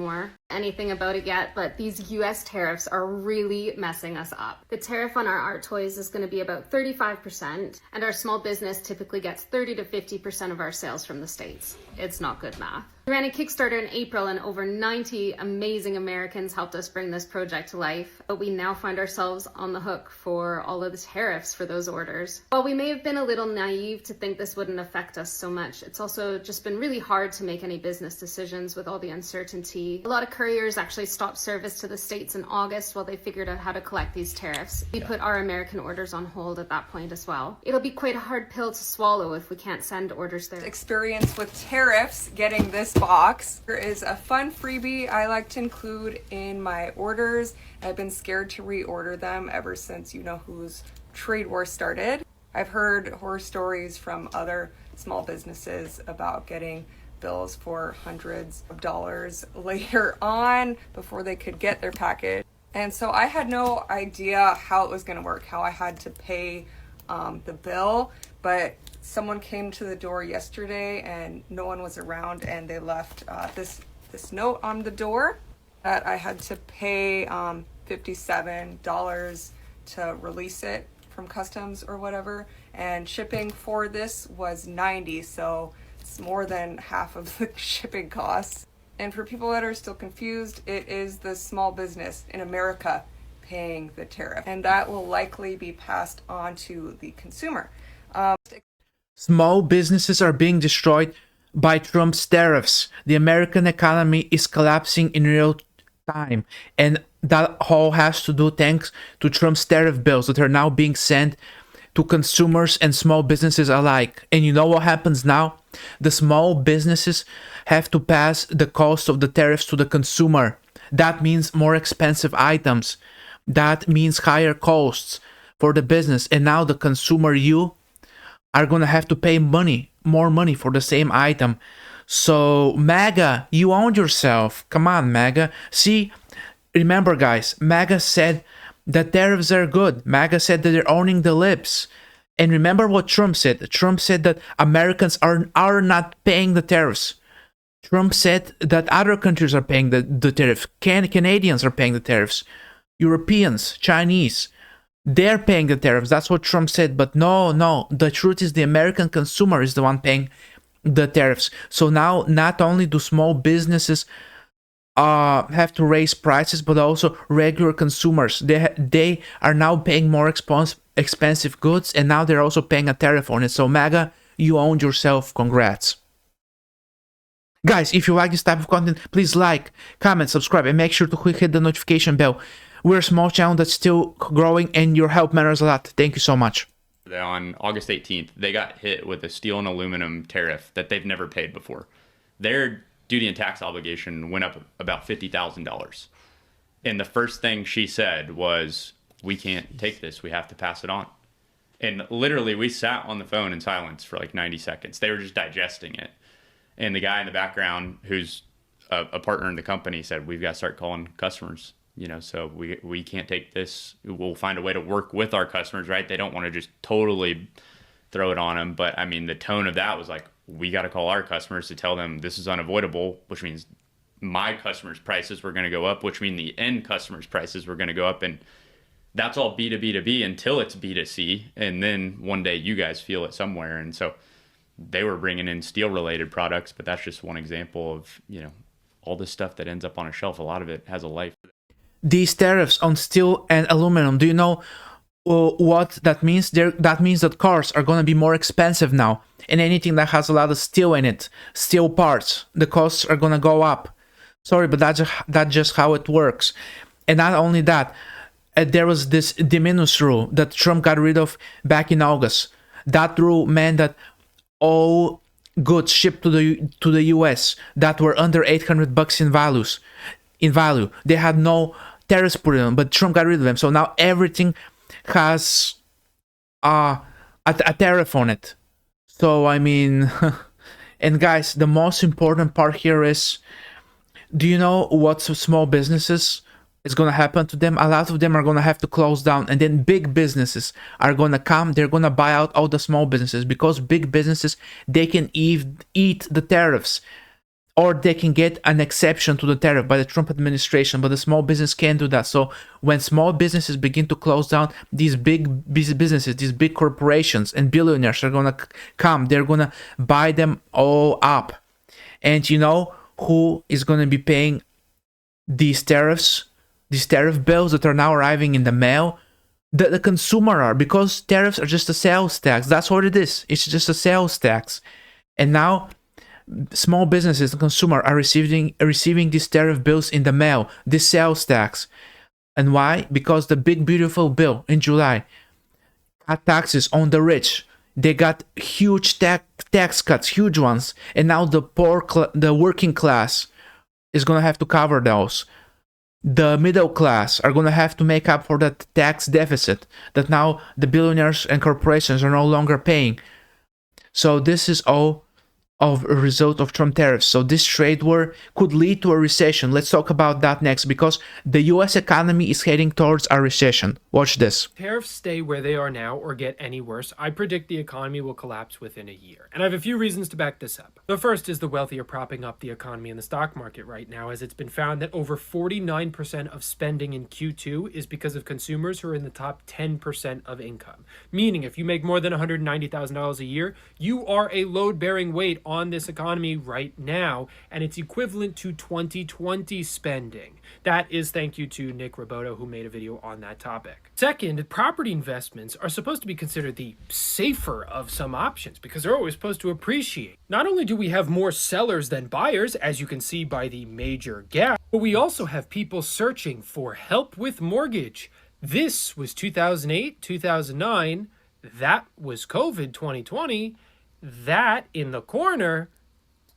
more anything about it yet, but these US tariffs are really messing us up. The tariff on our art toys is going to be about 35%, and our small business typically gets 30 to 50% of our sales from the States. It's not good math. We ran a Kickstarter in April and over 90 amazing Americans helped us bring this project to life, but we now find ourselves on the hook for all of the tariffs for those orders. While we may have been a little naive to think this wouldn't affect us so much, it's also just been really hard to make any business decisions with all the uncertainty. A lot of couriers actually stopped service to the States in August while they figured out how to collect these tariffs. We put our American orders on hold at that point as well. It'll be quite a hard pill to swallow if we can't send orders there. Experience with tariffs getting this box. There is a fun freebie I like to include in my orders. I've been scared to reorder them ever since you know whose trade war started. I've heard horror stories from other small businesses about getting bills for hundreds of dollars later on before they could get their package. And so I had no idea how it was going to work, how I had to pay the bill, but someone came to the door yesterday and no one was around, and they left this note on the door that I had to pay $57 to release it from customs or whatever, and shipping for this was $90, so it's more than half of the shipping costs. And for people that are still confused, it is the small business in America paying the tariff, and that will likely be passed on to the consumer. Small businesses are being destroyed by Trump's tariffs. The American economy is collapsing in real time, and that all has to do thanks to Trump's tariff bills that are now being sent to consumers and small businesses alike. And you know what happens now? The small businesses have to pass the cost of the tariffs to the consumer. That means more expensive items. That means higher costs for the business. And now the consumer, you, are going to have to pay more money for the same item. So MAGA, you owned yourself. Come on, MAGA. See, remember guys, MAGA said that tariffs are good. MAGA said that they're owning the libs. And remember what Trump said. Trump said that Americans are not paying the tariffs. Trump said that other countries are paying the tariff. Canadians are paying the tariffs. Europeans, Chinese, they're paying the tariffs. That's what Trump said. But no. The truth is the American consumer is the one paying the tariffs. So now not only do small businesses have to raise prices, but also regular consumers. They are now paying more expensive goods, and now they're also paying a tariff on it. So MAGA, you owned yourself. Congrats. Guys, if you like this type of content, please like, comment, subscribe, and make sure to hit the notification bell. We're a small channel that's still growing, and your help matters a lot. Thank you so much. On August 18th, they got hit with a steel and aluminum tariff that they've never paid before. Their duty and tax obligation went up about $50,000. And the first thing she said was, we can't take this. We have to pass it on. And literally, we sat on the phone in silence for like 90 seconds. They were just digesting it. And the guy in the background, who's a partner in the company, said, we've got to start calling customers. So we can't take this. We'll find a way to work with our customers, right? They don't want to just totally throw it on them. But I mean, the tone of that was like, we got to call our customers to tell them this is unavoidable, which means my customers' prices were going to go up, which means the end customers' prices were going to go up. And that's all B2B2B until it's B2C. And then one day you guys feel it somewhere. And so they were bringing in steel related products, but that's just one example of, all this stuff that ends up on a shelf. A lot of it has a life. These tariffs on steel and aluminum, do you know what that means? That means that cars are going to be more expensive now. And anything that has a lot of steel in it, steel parts, the costs are going to go up. Sorry, but that's just how it works. And not only that, there was this de minimis rule that Trump got rid of back in August. That rule meant that all goods shipped to the US that were under $800 in value, they had no tariffs put in them, but Trump got rid of them. So now everything has a tariff on it. So I mean, and guys, the most important part here is, do you know what small businesses is going to happen to them? A lot of them are going to have to close down, and then big businesses are going to come. They're going to buy out all the small businesses, because big businesses, they can eat the tariffs. or they can get an exception to the tariff by the Trump administration, but the small business can't do that. So when small businesses begin to close down, these big businesses, these big corporations and billionaires are gonna come. They're gonna buy them all up. And you know who is gonna be paying these tariffs, these tariff bills that are now arriving in the mail? The consumer are, because tariffs are just a sales tax. That's what it is. It's just a sales tax. And now small businesses and consumer are receiving these tariff bills in the mail, this sales tax. And why? Because the big beautiful bill in July cut taxes on the rich. They got huge tax cuts, huge ones, and now the the working class is gonna have to cover those. The middle class are gonna have to make up for that tax deficit that now the billionaires and corporations are no longer paying. So this is all of a result of Trump tariffs. So this trade war could lead to a recession. Let's talk about that next, because the US economy is heading towards a recession. Watch this. Tariffs stay where they are now or get any worse, I predict the economy will collapse within a year. And I have a few reasons to back this up. The first is the wealthy are propping up the economy and the stock market right now, as it's been found that over 49% of spending in Q2 is because of consumers who are in the top 10% of income. Meaning if you make more than $190,000 a year, you are a load-bearing weight on this economy right now, and it's equivalent to 2020 spending. That is thank you to Nick Roboto, who made a video on that topic. Second, property investments are supposed to be considered the safer of some options because they're always supposed to appreciate. Not only do we have more sellers than buyers, as you can see by the major gap, but we also have people searching for help with mortgage. This was 2008, 2009. That was COVID 2020. That in the corner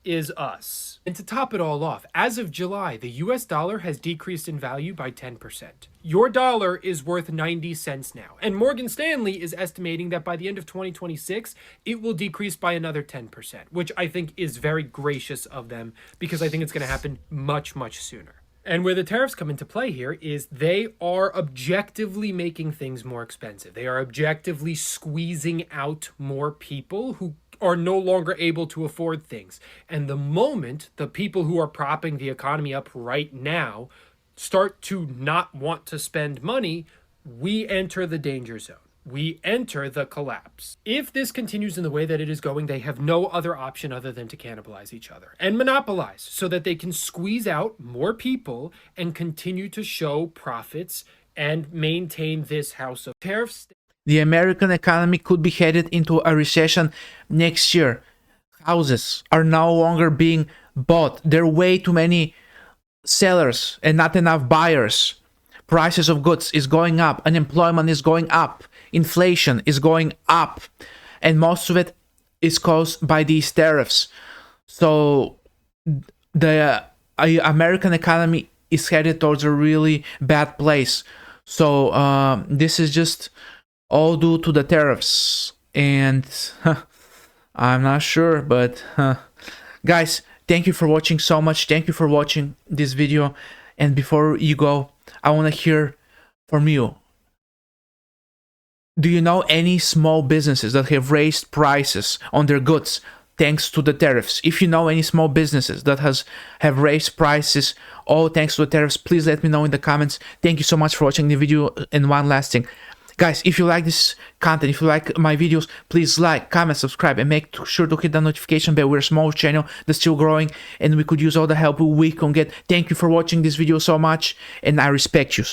is us. And to top it all off, as of July, the US dollar has decreased in value by 10%. Your dollar is worth 90 cents now. And Morgan Stanley is estimating that by the end of 2026, it will decrease by another 10%, which I think is very gracious of them because I think it's going to happen much, much sooner. And where the tariffs come into play here is they are objectively making things more expensive. They are objectively squeezing out more people who are no longer able to afford things. And the moment the people who are propping the economy up right now start to not want to spend money, we enter the danger zone. We enter the collapse. If this continues in the way that it is going, they have no other option other than to cannibalize each other and monopolize so that they can squeeze out more people and continue to show profits and maintain this house of tariffs. The American economy could be headed into a recession next year. Houses are no longer being bought. There are way too many sellers and not enough buyers. Prices of goods is going up. Unemployment is going up. Inflation is going up. And most of it is caused by these tariffs. So the American economy is headed towards a really bad place. So this is just all due to the tariffs. And I'm not sure, but guys, thank you for watching so much. Thank you for watching this video. And before you go, I want to hear from you. Do you know any small businesses that have raised prices on their goods thanks to the tariffs? If you know any small businesses that have raised prices all thanks to the tariffs, please let me know in the comments. Thank you so much for watching the video. And one last thing, guys, if you like this content, if you like my videos, please like, comment, subscribe, and make sure to hit the notification bell. We're a small channel that's still growing, and we could use all the help we can get. Thank you for watching this video so much, and I respect you.